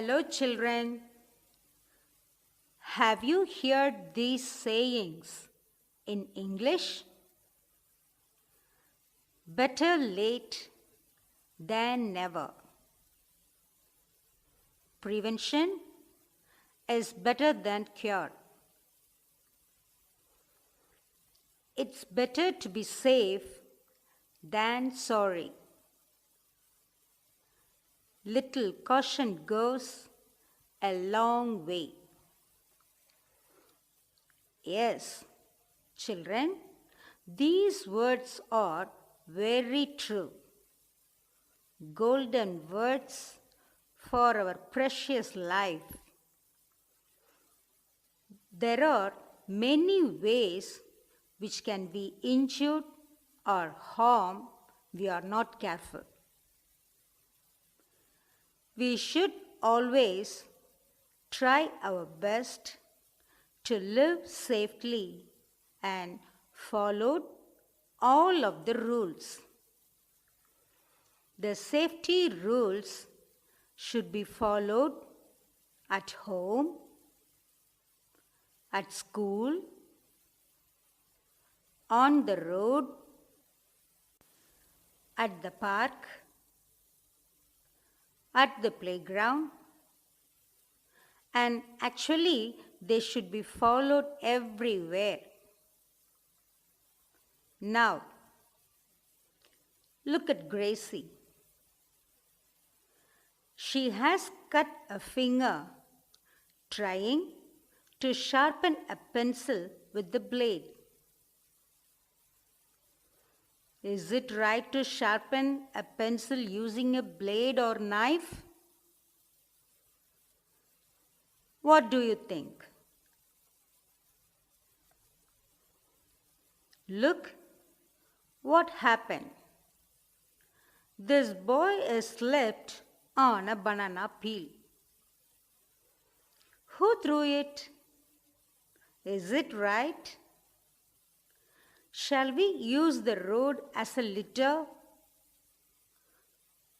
Hello, children. Have you heard these sayings in English? Better late than never. Prevention is better than cure. It's better to be safe than sorry. Little caution goes a long way. Yes, children, these words are very true. Golden words for our precious life. There are many ways which can be injured or harm we are not careful. We should always try our best to live safely and follow all of the rules. The safety rules should be followed at home, at school, on the road, at the park, at the playground, and actually they should be followed everywhere. Now, look at Gracie. She has cut a finger trying to sharpen a pencil with the blade. Is it right to sharpen a pencil using a blade or knife? What do you think? Look what happened. This boy is slipped on a banana peel. Who threw it? Is it right? Shall we use the road as a litter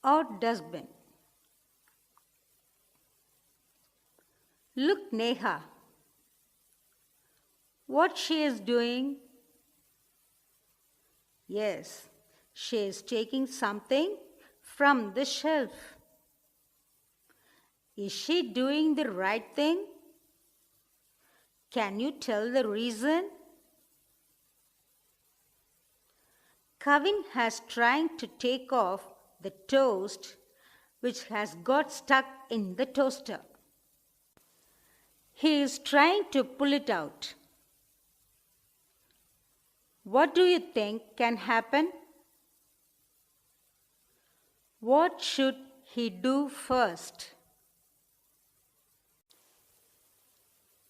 or dustbin? Look, Neha. What she is doing? Yes, she is taking something from the shelf. Is she doing the right thing? Can you tell the reason? Kavin has trying to take off the toast which has got stuck in the toaster. He is trying to pull it out. What do you think can happen? What should he do first?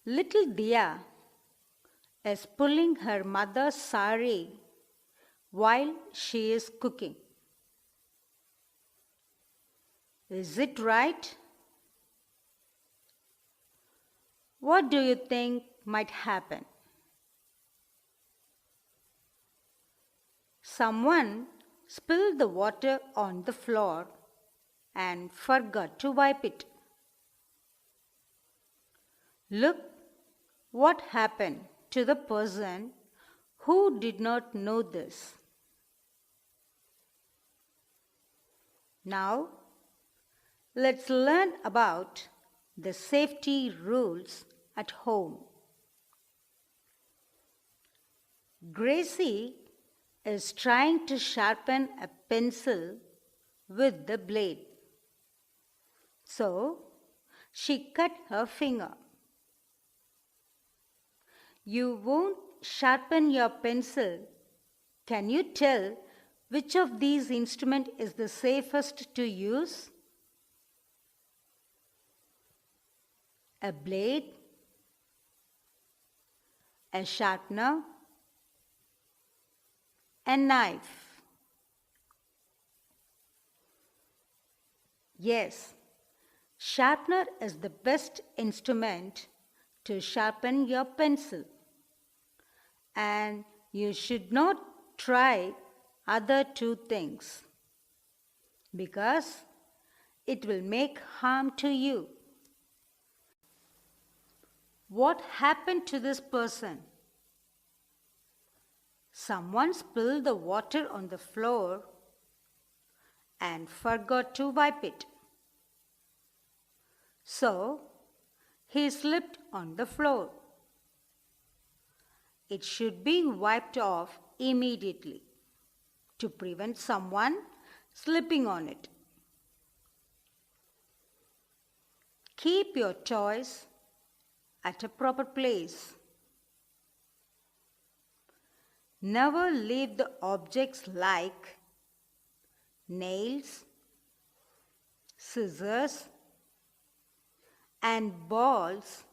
Little Dia is pulling her mother's sari while she is cooking. Is it right? What do you think might happen? Someone spilled the water on the floor and forgot to wipe it. Look what happened to the person who did not know this. Now, let's learn about the safety rules at home. Gracie is trying to sharpen a pencil with the blade. So, she cut her finger. You won't sharpen your pencil. Can you tell which of these instruments is the safest to use? A blade, a sharpener, a knife. Yes, sharpener is the best instrument to sharpen your pencil. And you should not try other two things because it will make harm to you. What happened to this person? Someone spilled the water on the floor and forgot to wipe it. So, he slipped on the floor. It should be wiped off immediately to prevent someone slipping on it. Keep your toys at a proper place. Never leave the objects like nails, scissors, and balls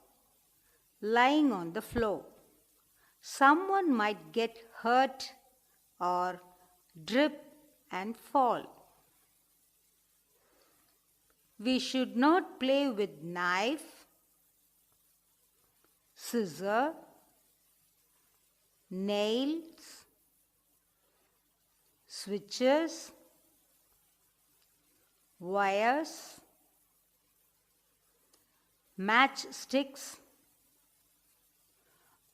lying on the floor. Someone might get hurt or drip and fall. We should not play with knife, scissor, nails, switches, wires, matchsticks,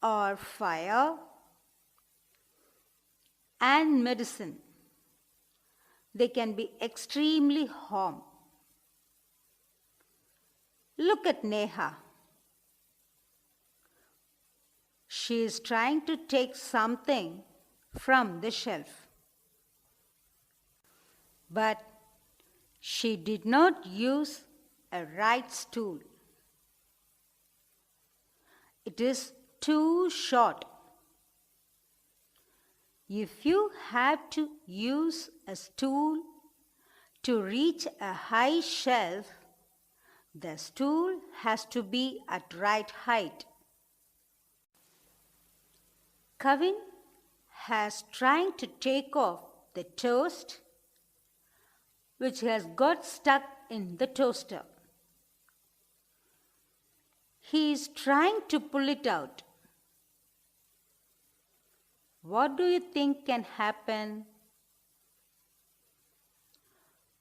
or fire and medicine. They can be extremely harmful. Look at Neha. She is trying to take something from the shelf. But she did not use a right stool. It is too short. If you have to use a stool to reach a high shelf, the stool has to be at right height. Kevin has trying to take off the toast which has got stuck in the toaster. He is trying to pull it out. What do you think can happen?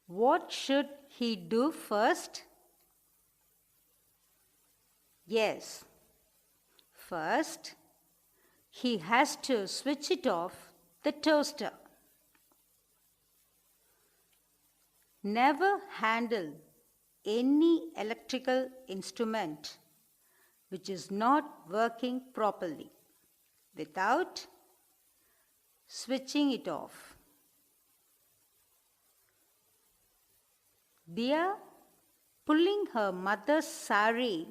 What should he do first? Yes, first he has to switch it off the toaster. Never handle any electrical instrument which is not working properly without switching it off. Dia pulling her mother's sari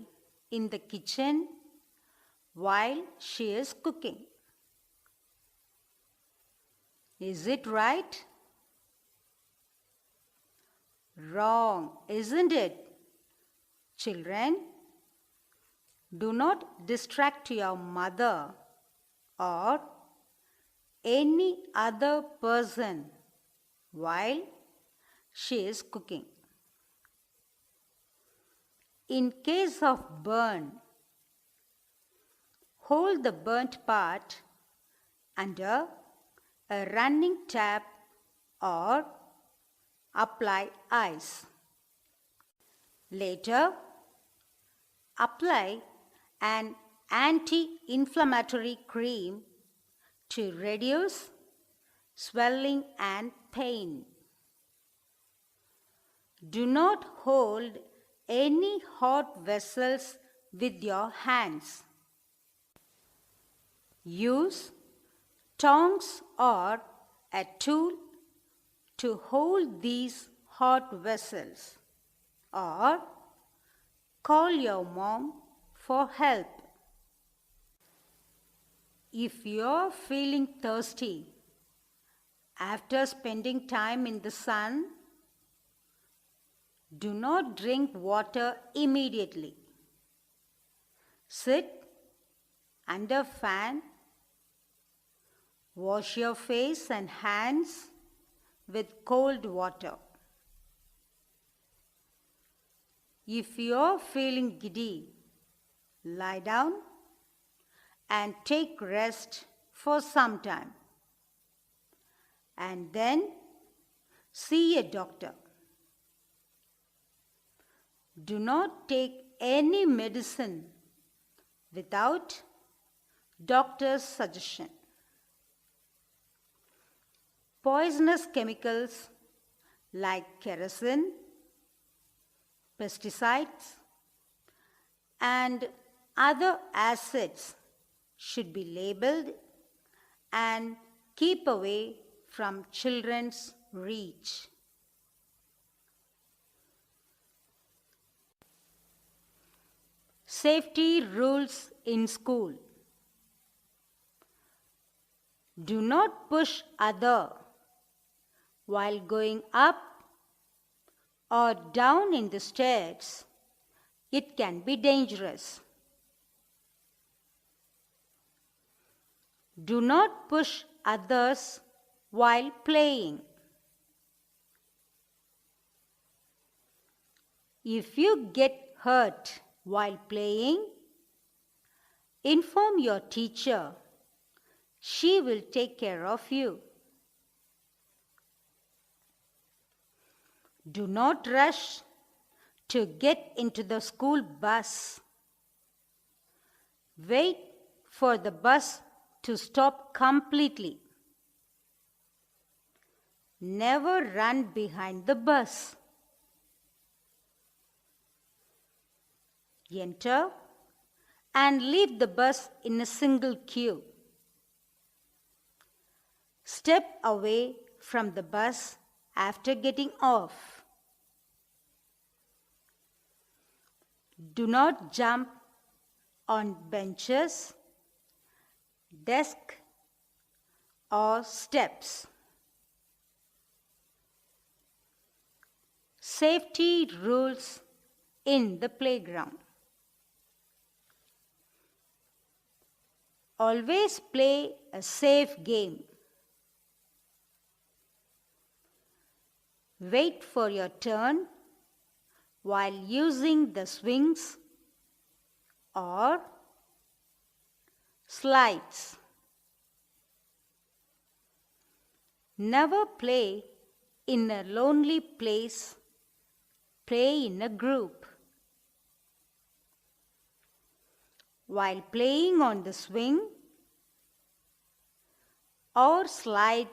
in the kitchen while she is cooking. Is it right? Wrong, isn't it? Children, do not distract your mother or any other person while she is cooking. In case of burn, hold the burnt part under a running tap or apply ice. Later, apply an anti-inflammatory cream to reduce swelling and pain. Do not hold any hot vessels with your hands. Use tongs or a tool to hold these hot vessels, or call your mom for help. If you're feeling thirsty after spending time in the sun, do not drink water immediately. Sit under fan, wash your face and hands with cold water. If you're feeling giddy, lie down and take rest for some time, and then see a doctor. Do not take any medicine without doctor's suggestion. Poisonous chemicals like kerosene, pesticides, and other acids should be labeled and keep away from children's reach. Safety rules in school. Do not push other while going up or down in the stairs. It can be dangerous. Do not push others while playing. If you get hurt while playing, inform your teacher. She will take care of you. Do not rush to get into the school bus. Wait for the bus to stop completely. Never run behind the bus. Enter and leave the bus in a single queue. Step away from the bus after getting off. Do not jump on benches, desk, or steps. Safety rules in the playground. Always play a safe game. Wait for your turn while using the swings or slides. Never play in a lonely place. Play in a group. While playing on the swing or slide,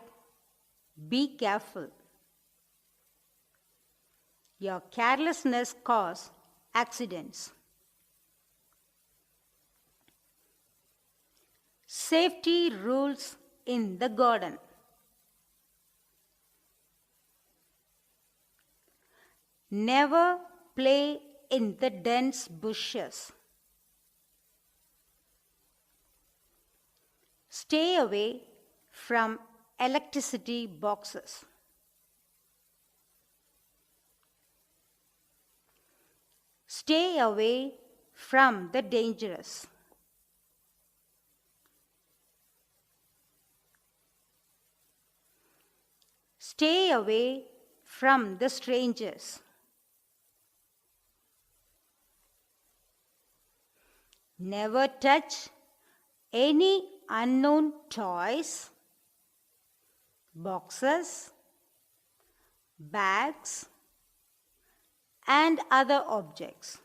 be careful. Your carelessness causes accidents. Safety rules in the garden. Never play in the dense bushes. Stay away from electricity boxes. Stay away from the dangerous. Stay away from the strangers. Never touch any unknown toys, boxes, bags, and other objects.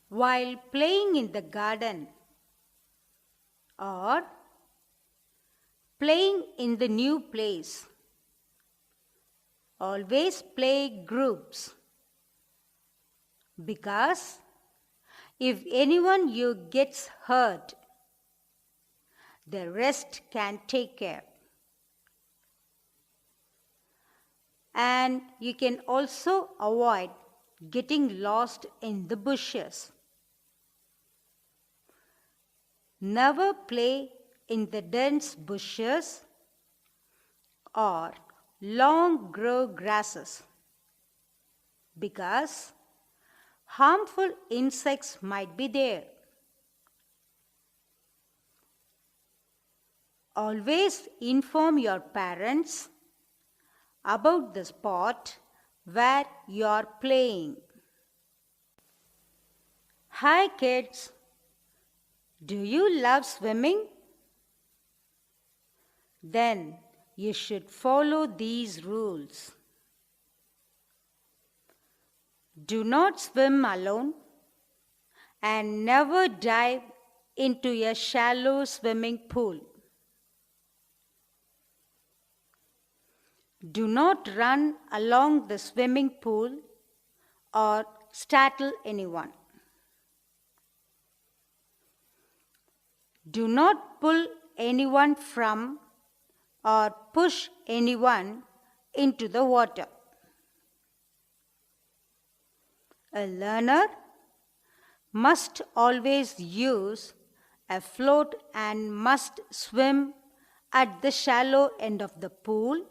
While playing in the garden or playing in the new place, always play groups, because if anyone you gets hurt, the rest can take care. And you can also avoid getting lost in the bushes. Never play in the dense bushes or long grow grasses, because harmful insects might be there. Always inform your parents about the spot where you are playing. Hi kids, do you love swimming? Then you should follow these rules. Do not swim alone and never dive into a shallow swimming pool. Do not run along the swimming pool or startle anyone. Do not pull anyone from or push anyone into the water. A learner must always use a float and must swim at the shallow end of the pool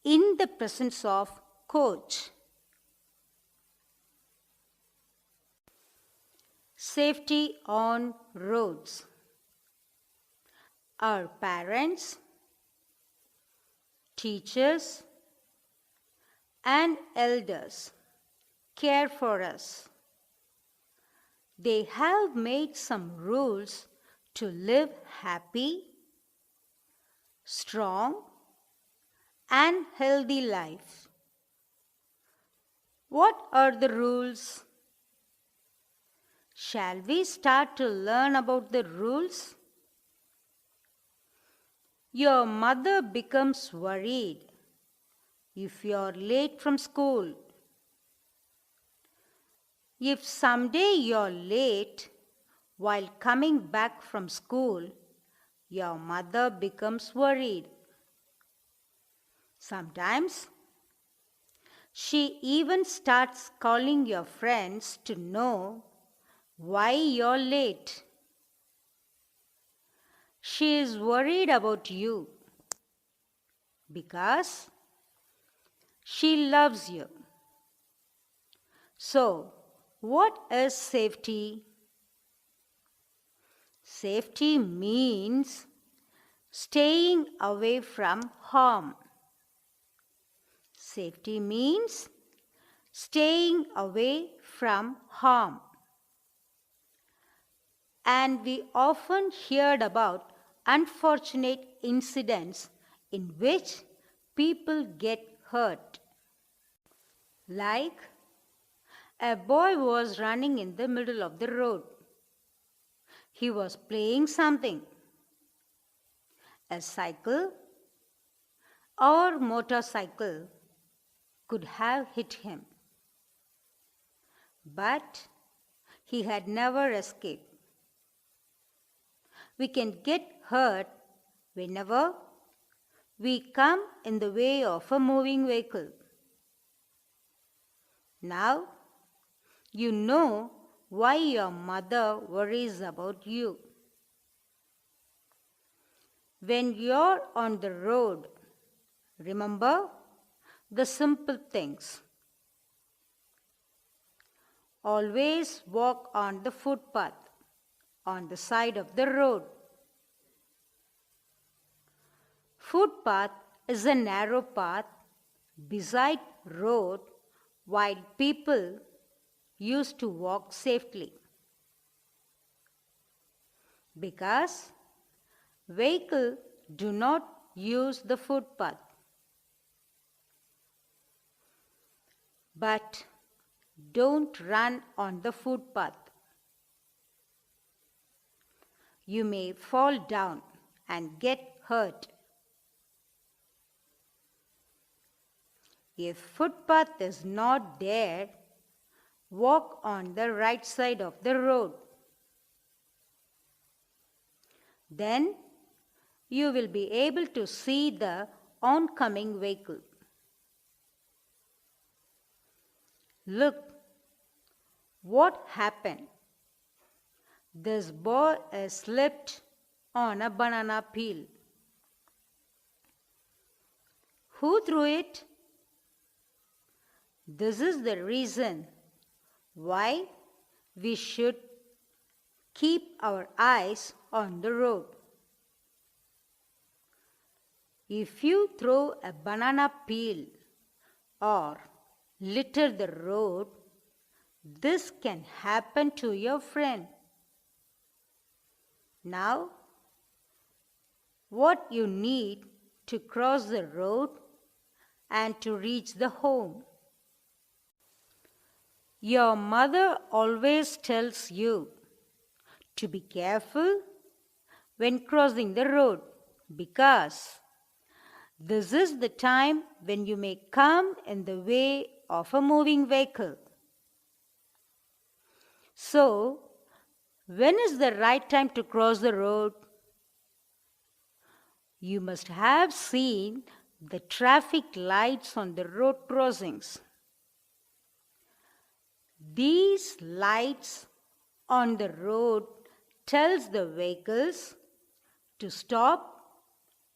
in the presence of coach. Safety on roads. Our parents, teachers, and elders care for us. They have made some rules to live happy, strong, and healthy life. What are the rules? Shall we start to learn about the rules? Your mother becomes worried if you are late from school. If someday you're late while coming back from school, your mother becomes worried. Sometimes she even starts calling your friends to know why you're late. She is worried about you because she loves you. So, what is safety? Safety means staying away from harm. Safety means staying away from harm. And we often heard about unfortunate incidents in which people get hurt. Like a boy was running in the middle of the road. He was playing something. A cycle or motorcycle could have hit him. But he had never escaped. We can get hurt whenever we come in the way of a moving vehicle. Now, you know why your mother worries about you. When you're on the road, remember the simple things. Always walk on the footpath on the side of the road. Footpath is a narrow path beside road while people used to walk safely. Because vehicles do not use the footpath. But don't run on the footpath. You may fall down and get hurt. If footpath is not there, walk on the right side of the road. Then you will be able to see the oncoming vehicle. Look, what happened? This boy slipped on a banana peel. Who threw it? This is the reason why we should keep our eyes on the road. If you throw a banana peel or litter the road, this can happen to your friend. Now, what you need to cross the road and to reach the home? Your mother always tells you to be careful when crossing the road because this is the time when you may come in the way of a moving vehicle. So, when is the right time to cross the road? You must have seen the traffic lights on the road crossings. These lights on the road tells the vehicles to stop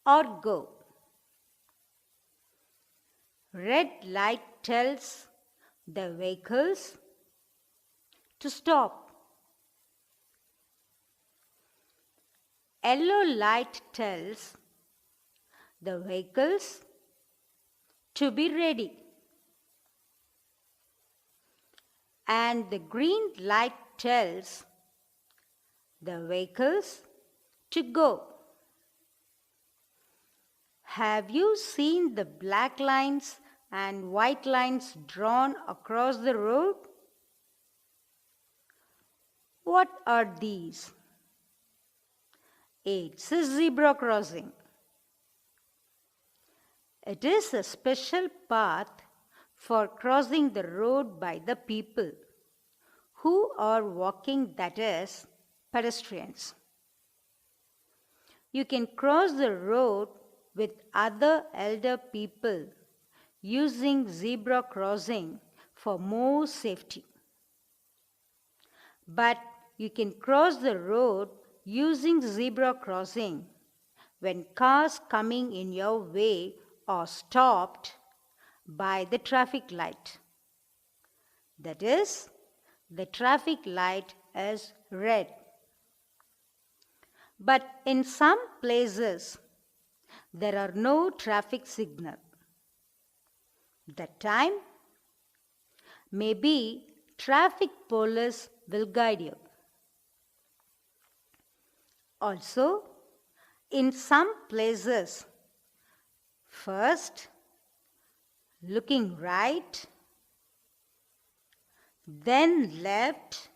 or go. Red light tells the vehicles to stop. Yellow light tells the vehicles to be ready. And the green light tells the vehicles to go. Have you seen the black lines and white lines drawn across the road? What are these? It's a zebra crossing. It is a special path for crossing the road by the people who are walking, that is, pedestrians. You can cross the road with other elder people using zebra crossing for more safety. But you can cross the road using zebra crossing when cars coming in your way are stopped by the traffic light. That is, the traffic light is red. But in some places, there are no traffic signal. That time, maybe traffic police will guide you. Also, in some places, first looking right, then left,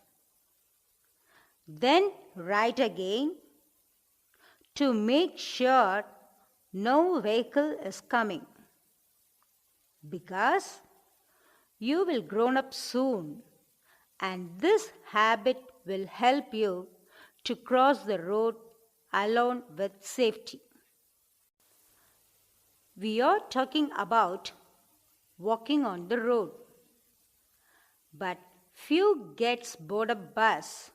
then right again to make sure no vehicle is coming. Because you will grow up soon and this habit will help you to cross the road alone with safety. We are talking about walking on the road. But few gets board a bus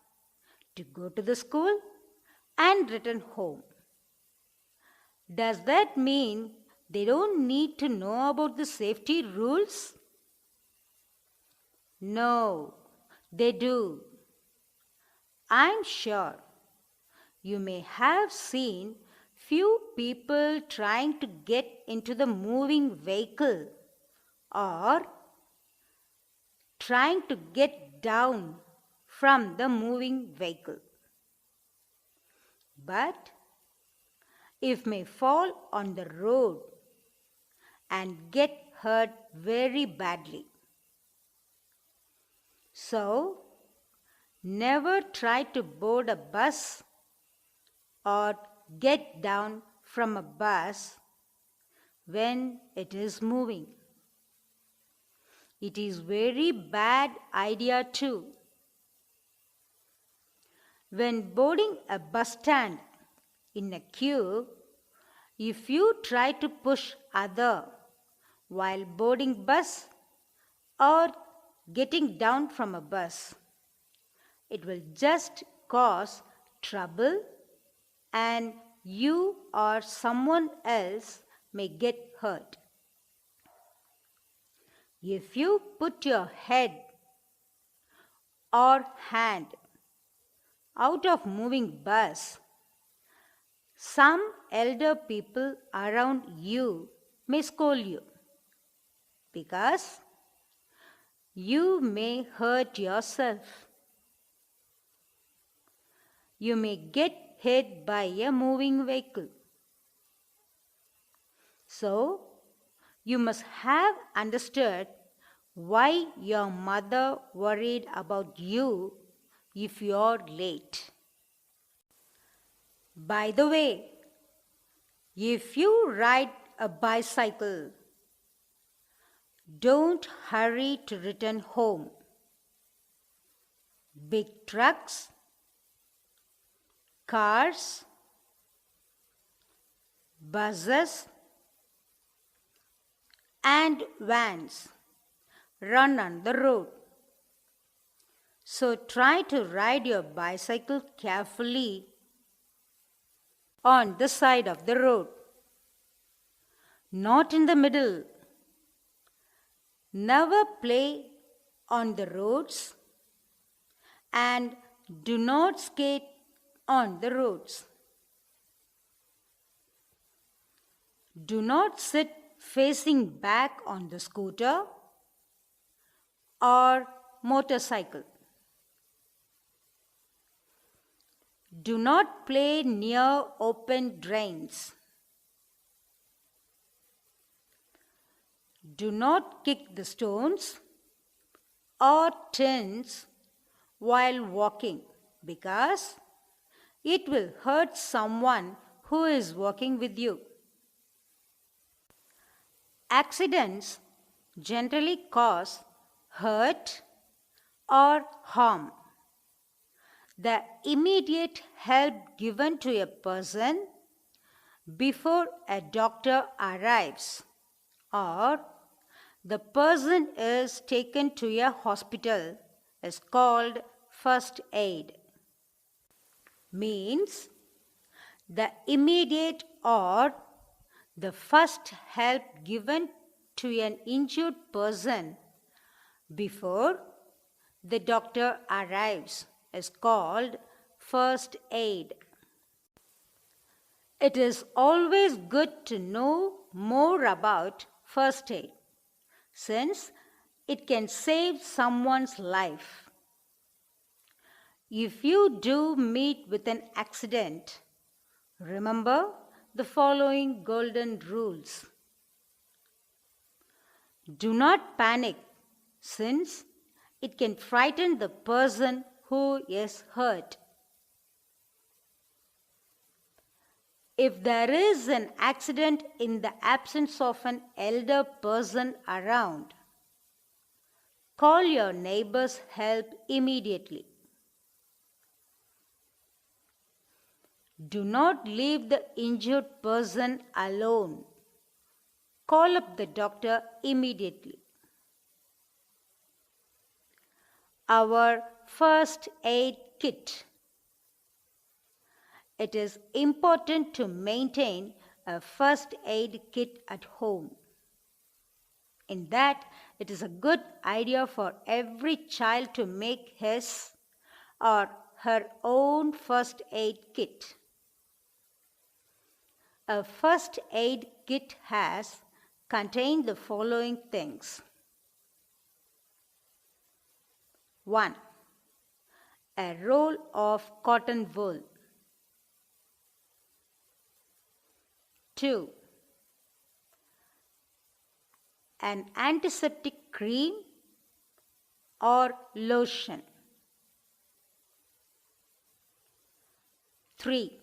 to go to the school and return home. Does that mean they don't need to know about the safety rules? No, they do. I'm sure you may have seen few people trying to get into the moving vehicle or trying to get down from the moving vehicle. But if may fall on the road and get hurt very badly. So, never try to board a bus or get down from a bus when it is moving. It is very bad idea too. When boarding a bus stand in a queue, if you try to push other while boarding bus or getting down from a bus, it will just cause trouble and you or someone else may get hurt. If you put your head or hand out of moving bus, some elder people around you may scold you because you may hurt yourself. You may get hit by a moving vehicle. So, you must have understood Why your mother worried about you if you're late. By the way, if you ride a bicycle, don't hurry to return home. Big trucks, cars, buses, and vans run on the road. So try to ride your bicycle carefully on the side of the road, not in the middle. Never play on the roads and do not skate on the roads. Do not sit facing back on the scooter or motorcycle. Do not play near open drains. Do not kick the stones or tins while walking because it will hurt someone who is walking with you. Accidents generally cause hurt or harm. The immediate help given to a person before a doctor arrives or the person is taken to a hospital is called first aid. Means the immediate or the first help given to an injured person before the doctor arrives is called first aid. It is always good to know more about first aid since it can save someone's life. If you do meet with an accident, remember the following golden rules. Do not panic since it can frighten the person who is hurt. If there is an accident in the absence of an elder person around, call your neighbor's help immediately. Do not leave the injured person alone. Call up the doctor immediately. Our first aid kit. It is important to maintain a first aid kit at home. In that, it is a good idea for every child to make his or her own first aid kit. A first aid kit has contained the following things. 1. A roll of cotton wool. 2. An antiseptic cream or lotion. 3.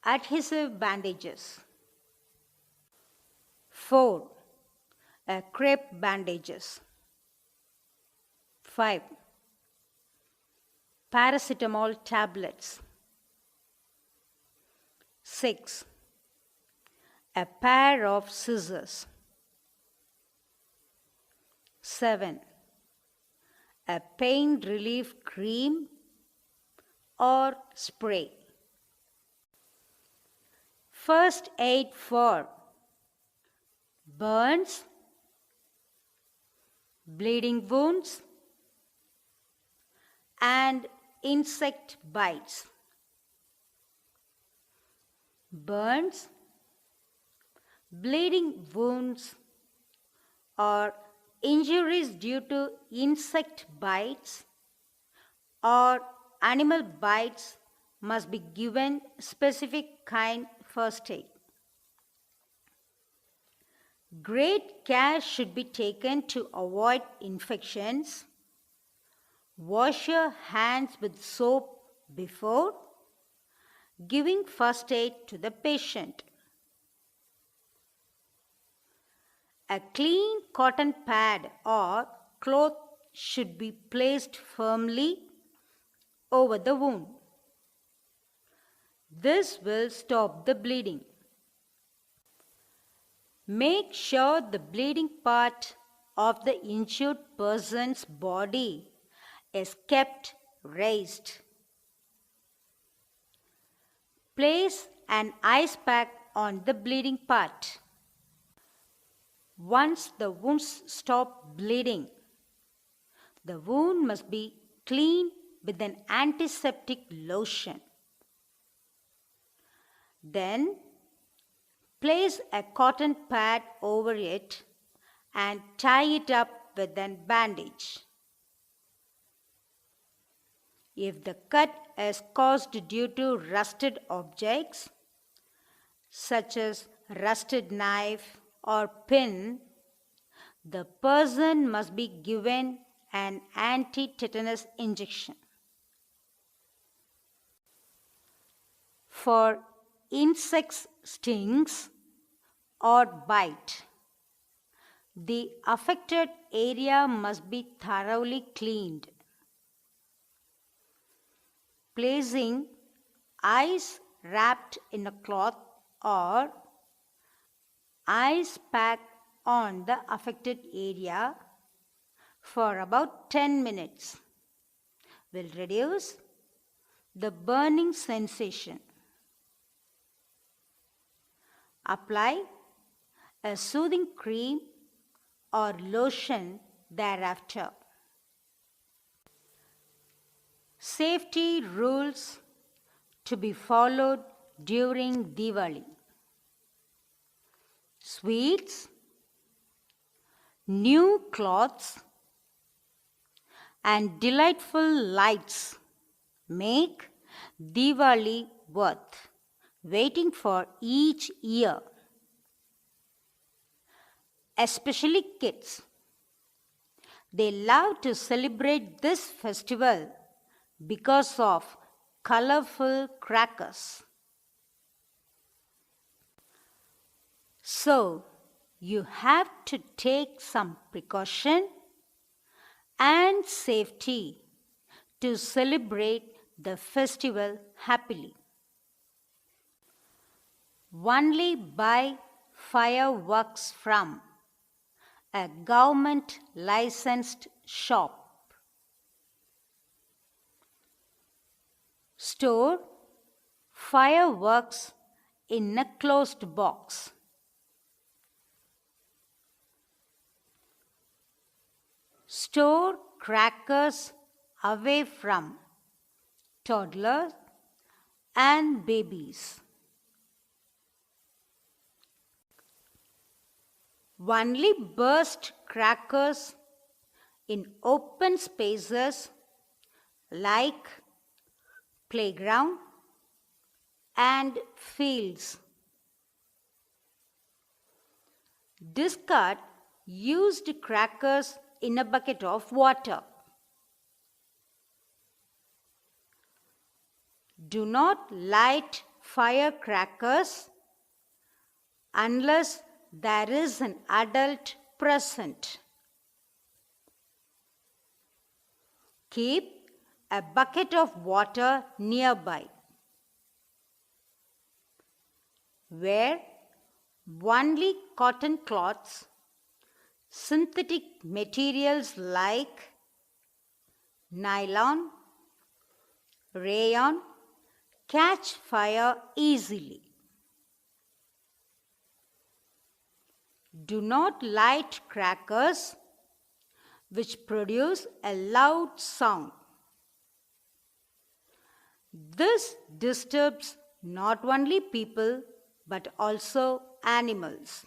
Adhesive bandages. 4. Crepe bandages. 5. Paracetamol tablets. 6. A pair of scissors. 7. A pain relief cream or spray. First aid for burns, bleeding wounds, and insect bites. Burns, bleeding wounds, or injuries due to insect bites or animal bites must be given specific kind first aid. Great care should be taken to avoid infections. Wash your hands with soap before giving first aid to the patient. A clean cotton pad or cloth should be placed firmly over the wound. This will stop the bleeding. Make sure the bleeding part of the injured person's body is kept raised. Place an ice pack on the bleeding part. Once the wounds stop bleeding, the wound must be cleaned with an antiseptic lotion. Then, place a cotton pad over it and tie it up with a bandage. If the cut is caused due to rusted objects, such as rusted knife or pin, the person must be given an anti-tetanus injection. For insects' stings or bite, the affected area must be thoroughly cleaned. Placing ice wrapped in a cloth or ice pack on the affected area for about 10 minutes will reduce the burning sensation. Apply a soothing cream or lotion thereafter. Safety rules to be followed during Diwali. Sweets, new clothes, and delightful lights make Diwali worth waiting for each year. Especially kids. They love to celebrate this festival because of colorful crackers. So, you have to take some precaution and safety to celebrate the festival happily. Only buy fireworks from a government licensed shop. Store fireworks in a closed box. Store crackers away from toddlers and babies. Only burst crackers in open spaces like playground and fields. Discard used crackers in a bucket of water. Do not light firecrackers unless there is an adult present. Keep a bucket of water nearby. Wear only cotton cloths. Synthetic materials like nylon, rayon catch fire easily. Do not light crackers which produce a loud sound. This disturbs not only people but also animals.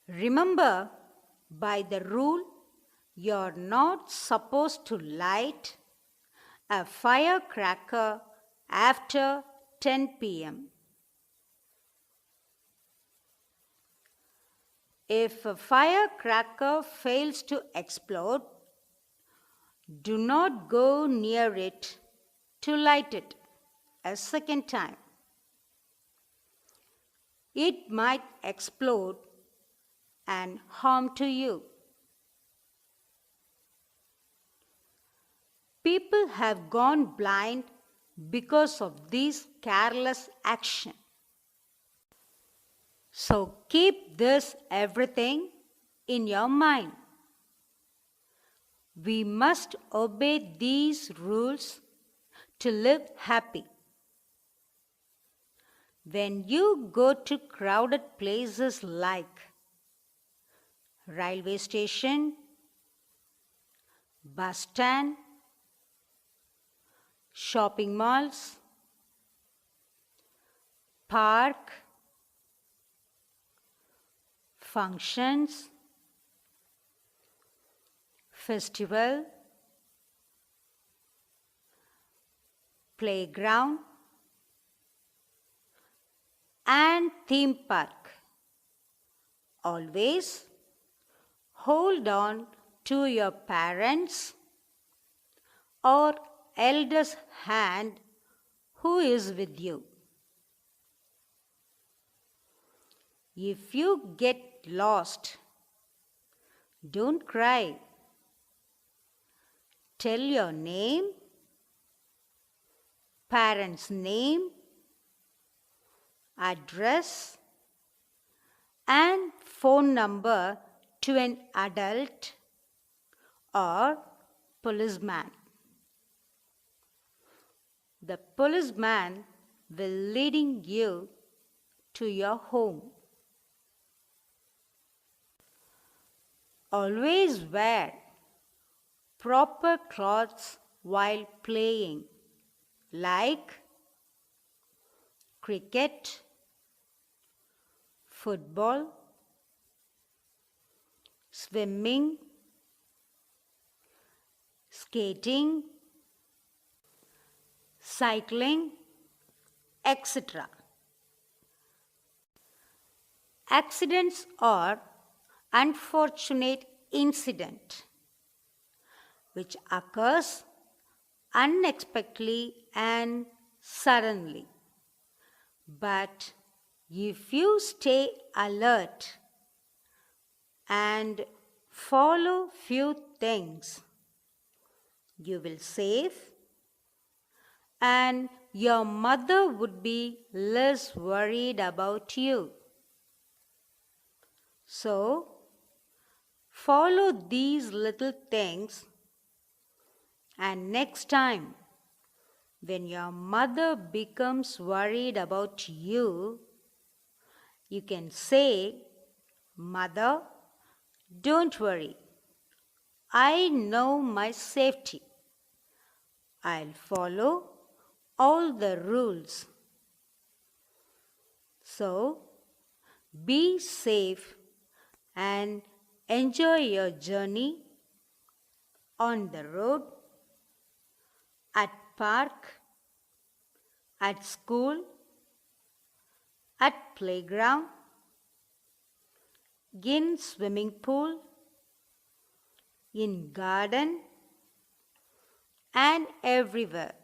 Remember, by the rule, you're not supposed to light a firecracker after 10 p.m. If a firecracker fails to explode, do not go near it to light it a second time. It might explode and harm to you. People have gone blind because of this careless action. So keep this everything in your mind. We must obey these rules to live happy. When you go to crowded places like railway station, bus stand, shopping malls, park, functions, festival, playground, and theme park. Always hold on to your parents' or elders' hand who is with you. If you get lost, don't cry. Tell your name, parents' name, address, and phone number to an adult or policeman. The policeman will leading you to your home. Always wear proper clothes while playing, like cricket, football, swimming, skating, cycling, etc. Accidents are unfortunate incident which occurs unexpectedly and suddenly. But if you stay alert and follow few things, you will save and your mother would be less worried about you. So, follow these little things, and next time when your mother becomes worried about you, you can say, "Mother, don't worry. I know my safety. I'll follow all the rules." So, be safe and enjoy your journey on the road, at park, at school, at playground, in swimming pool, in garden, and everywhere.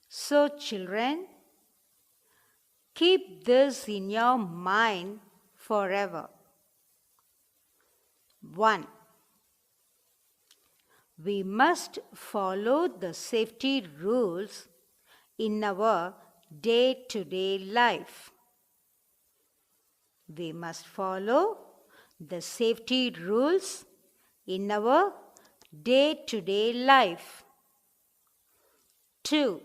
So children, keep this in your mind forever. 1. We must follow the safety rules in our day-to-day life. We must follow the safety rules in our day-to-day life. 2.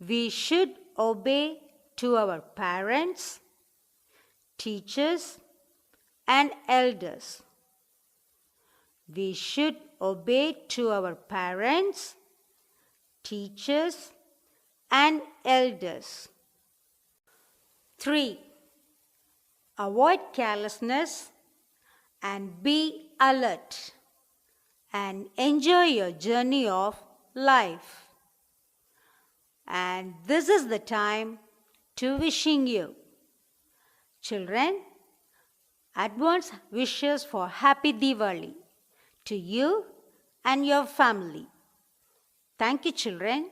We should obey to our parents, teachers, and elders. We should obey to our parents, teachers, and elders. 3. Avoid carelessness and be alert and enjoy your journey of life. And this is the time to wishing you. Children, Advance wishes for Happy Diwali to you and your family. Thank you, children.